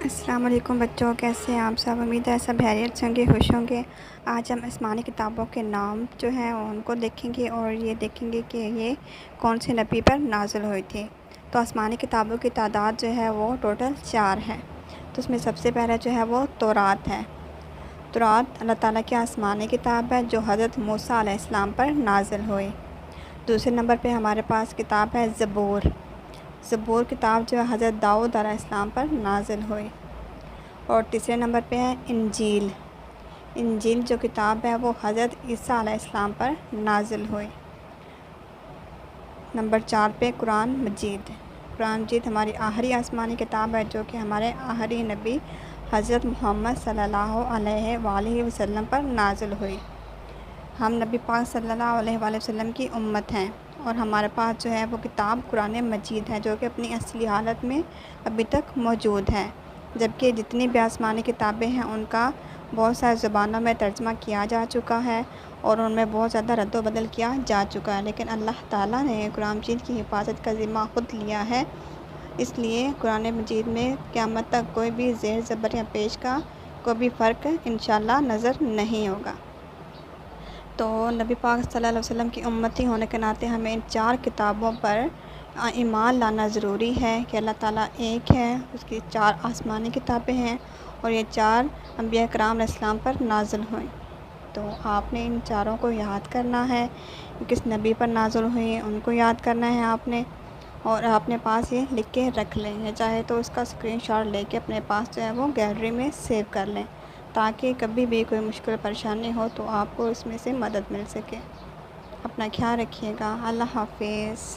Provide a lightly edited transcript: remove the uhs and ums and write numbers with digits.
السلام علیکم بچوں، کیسے ہیں آپ سب؟ امید ہے سب خیریت سے ہوں گے، خوش ہوں گے۔ آج ہم آسمانی کتابوں کے نام جو ہیں ان کو دیکھیں گے اور یہ دیکھیں گے کہ یہ کون سے نبی پر نازل ہوئی تھی۔ تو آسمانی کتابوں کی تعداد جو ہے وہ ٹوٹل 4 ہے۔ تو اس میں سب سے پہلا جو ہے وہ تورات ہے۔ تورات اللہ تعالیٰ کی آسمانی کتاب ہے جو حضرت موسیٰ علیہ السلام پر نازل ہوئی۔ دوسرے نمبر پہ ہمارے پاس کتاب ہے زبور۔ زبور کتاب جو ہے حضرت داؤد علیہ السلام پر نازل ہوئی۔ اور تیسرے نمبر پہ ہے انجیل۔ انجیل جو کتاب ہے وہ حضرت عیسیٰ علیہ السلام پر نازل ہوئی۔ نمبر 4 پہ قرآن مجید۔ قرآن مجید ہماری آخری آسمانی کتاب ہے جو کہ ہمارے آخری نبی حضرت محمد صلی اللہ علیہ وآلہ وسلم پر نازل ہوئی۔ ہم نبی پاک صلی اللہ علیہ وآلہ وسلم کی امت ہیں اور ہمارے پاس جو ہے وہ کتاب قرآن مجید ہے جو کہ اپنی اصلی حالت میں ابھی تک موجود ہے، جبکہ جتنی بھی آسمانی کتابیں ہیں ان کا بہت ساری زبانوں میں ترجمہ کیا جا چکا ہے اور ان میں بہت زیادہ رد و بدل کیا جا چکا ہے، لیکن اللہ تعالیٰ نے قرآن مجید کی حفاظت کا ذمہ خود لیا ہے۔ اس لیے قرآن مجید میں قیامت تک کوئی بھی زیر زبر یا پیش کا کوئی بھی فرق انشاءاللہ نظر نہیں ہوگا۔ تو نبی پاک صلی اللہ علیہ وسلم کی امتی ہونے کے ناطے ہمیں ان 4 کتابوں پر ایمان لانا ضروری ہے کہ اللہ تعالیٰ ایک ہے، اس کی 4 آسمانی کتابیں ہیں اور یہ 4 انبیاء کرام علیہ السلام پر نازل ہوئیں۔ تو آپ نے ان 4 کو یاد کرنا ہے، کس نبی پر نازل ہوئی ان کو یاد کرنا ہے آپ نے، اور اپنے پاس یہ لکھ کے رکھ لیں، یا چاہے تو اس کا اسکرین شاٹ لے کے اپنے پاس جو ہے وہ گیلری میں سیو کر لیں، تاکہ کبھی بھی کوئی مشکل پریشانی ہو تو آپ کو اس میں سے مدد مل سکے۔ اپنا خیال رکھیے گا۔ اللہ حافظ۔